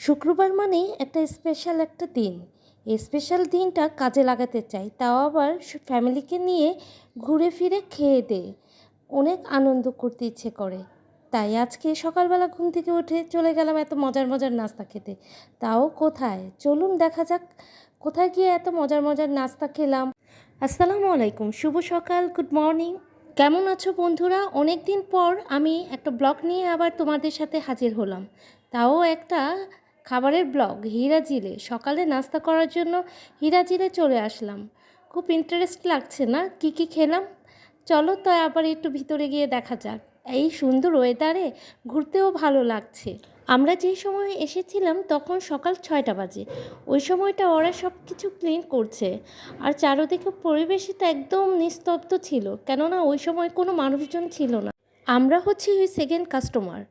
শুক্রবার মানেই একটা স্পেশাল একটা দিন। এই স্পেশাল দিনটা কাজে লাগাতে চাই, তাও আবার ফ্যামিলিকে নিয়ে ঘুরে ফিরে খেয়ে দেয়ে অনেক আনন্দ করতে ইচ্ছে করে। তাই আজকে সকালবেলা ঘুম থেকে উঠে চলে গেলাম এত মজার মজার নাস্তা খেতে। তাও কোথায়, চলুন দেখা যাক কোথায় গিয়ে এত মজার মজার নাস্তা খেলাম। আসসালামু আলাইকুম, শুভ সকাল, গুড মর্নিং। কেমন আছো বন্ধুরা? অনেক দিন পর আমি একটা ব্লগ নিয়ে আবার তোমাদের সাথে হাজির হলাম, তাও একটা খাবারের ব্লগ। হিরাজিলে সকালে নাস্তা করার জন্য হিরাজিলে চলে আসলাম। খুব ইন্টারেস্ট লাগছে না কি কি খেলাম? চলো তো আবার একটু ভিতরে গিয়ে দেখা যাক। এই সুন্দর ওয়েদারে ঘুরতেও ভালো লাগছে। আমরা যেই সময় এসেছিলাম তখন সকাল 6টা বাজে। ওই সময়টা ওরা সব কিছু ক্লিন করছে, আর চারদিকে পরিবেশটা একদম নিস্তব্ধ ছিল, কেননা ওই সময় কোনো মানুষজন ছিল না। আমরা হচ্ছি ওই সেকেন্ড কাস্টমার।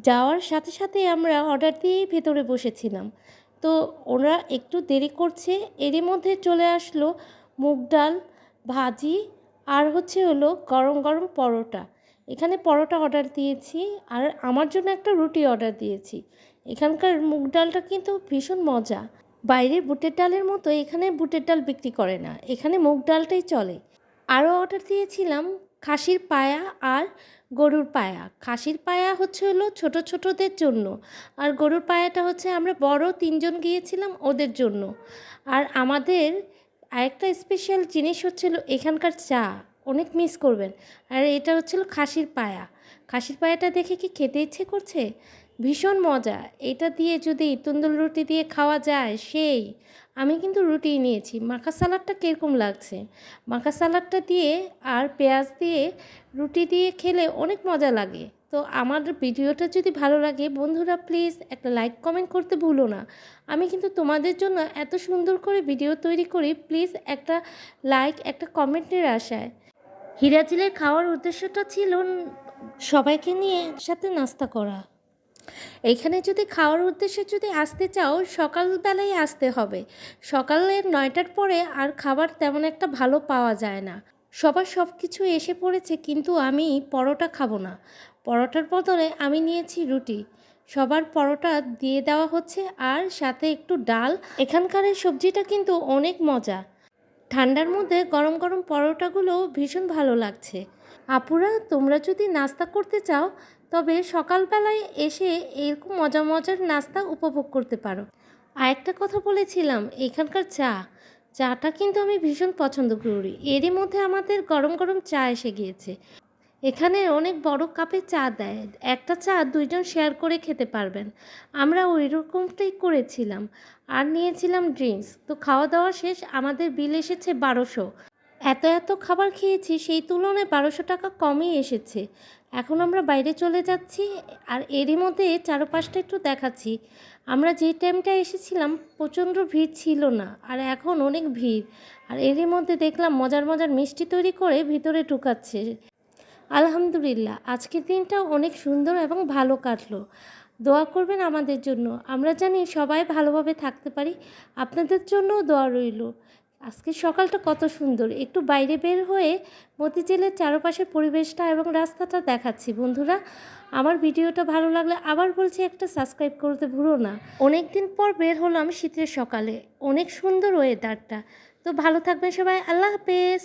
যাওয়ার সাথে সাথে আমরা অর্ডার দিয়েই ভেতরে বসেছিলাম। তো ওরা একটু দেরি করছে, এরই মধ্যে চলে আসলো মুগ ডাল, ভাজি, আর হলো গরম গরম পরোটা। এখানে পরোটা অর্ডার দিয়েছি, আর আমার জন্য একটা রুটি অর্ডার দিয়েছি। এখানকার মুগ ডালটা কিন্তু ভীষণ মজা। বাইরের বুটের ডালের মতো এখানে বুটের ডাল বিক্রি করে না, এখানে মুগ ডালটাই চলে। আরও অর্ডার দিয়েছিলাম খাসির পায়া আর গরুর পায়া। খাসির পায়া হলো ছোট ছোটদের জন্য, আর গরুর পায়াটা আমরা বড় 3জন গিয়েছিলাম ওদের জন্য। আর আমাদের আরেকটা স্পেশাল জিনিস এখানকার চা, অনেক মিস করবেন। আর এটা খাসির পায়া। খাসির পায়াটা দেখে কি খেতে ইচ্ছে করছে? ভীষণ মজা। এটা দিয়ে যদি তন্দুর রুটি দিয়ে খাওয়া যায় সেই। আমি কিন্তু রুটিই নিয়েছি। মাখা সালাডটা কীরকম লাগছে? মাখা সালাডটা দিয়ে আর পেঁয়াজ দিয়ে রুটি দিয়ে খেলে অনেক মজা লাগে। তো আমার ভিডিওটা যদি ভালো লাগে বন্ধুরা, প্লিজ একটা লাইক কমেন্ট করতে ভুলো না। আমি কিন্তু তোমাদের জন্য এত সুন্দর করে ভিডিও তৈরি করি, প্লিজ একটা লাইক একটা কমেন্টের আশায়। হিরাজিলের খাওয়ার উদ্দেশ্যটা ছিল সবাইকে নিয়ে একসাথে নাস্তা করা। এইখানে যদি খাওয়ার উদ্দেশ্যে যদি আসতে চাও সকালবেলায় আসতে হবে। সকালের 9টার পরে আর খাবার তেমন একটা ভালো পাওয়া যায় না। সবার সব কিছু এসে পড়েছে, কিন্তু আমি পরোটা খাবো না। পরোটার বদলে আমি নিয়েছি রুটি। সবার পরোটা দিয়ে দেওয়া হচ্ছে, আর সাথে একটু ডাল। এখানকার এই সবজিটা কিন্তু অনেক মজা। ঠান্ডার মধ্যে গরম গরম পরোটাগুলো ভীষণ ভালো লাগছে। আপুরা, তোমরা যদি নাস্তা করতে চাও তবে সকালবেলায় এসে এরকম মজার মজার নাস্তা উপভোগ করতে পারো। আর একটা কথা বলেছিলাম, এখানকার চাটা কিন্তু আমি ভীষণ পছন্দ করি। এরই মধ্যে আমাদের গরম গরম চা এসে গিয়েছে। এখানে অনেক বড় কাপে চা দেয়, একটা চা 2জন শেয়ার করে খেতে পারবেন। আমরা ওই রকমটাই করেছিলাম, আর নিয়েছিলাম ড্রিঙ্কস। তো খাওয়া দাওয়া শেষ, আমাদের বিল এসেছে 1200। এত এত খাবার খেয়েছি, সেই তুলনায় 1200 টাকা কমই এসেছে। এখন আমরা বাইরে চলে যাচ্ছি, আর এরই মধ্যে চারপাশটা একটু দেখাচ্ছি। আমরা যে টাইমটা এসেছিলাম প্রচণ্ড ভিড় ছিল না, আর এখন অনেক ভিড়। আর এরই মধ্যে দেখলাম মজার মজার মিষ্টি তৈরি করে ভিতরে ঢুকাচ্ছে। আলহামদুলিল্লাহ, আজকের দিনটা অনেক সুন্দর এবং ভালো কাটলো। দোয়া করবেন আমাদের জন্য, আমরা জানি সবাই ভালোভাবে থাকতে পারি। আপনাদের জন্যও দোয়া রইল। আজকের সকালটা কত সুন্দর। একটু বাইরে বের হয়ে মতিঝিলের চারপাশের পরিবেশটা এবং রাস্তাটা দেখাচ্ছি। বন্ধুরা, আমার ভিডিওটা ভালো লাগলে আবার বলছি একটা সাবস্ক্রাইব করতে ভুলো না। অনেক দিন পর বের হলাম শীতের সকালে, অনেক সুন্দর ওয়েদারটা। তো ভালো থাকবেন সবাই, আল্লাহ হাফেজ।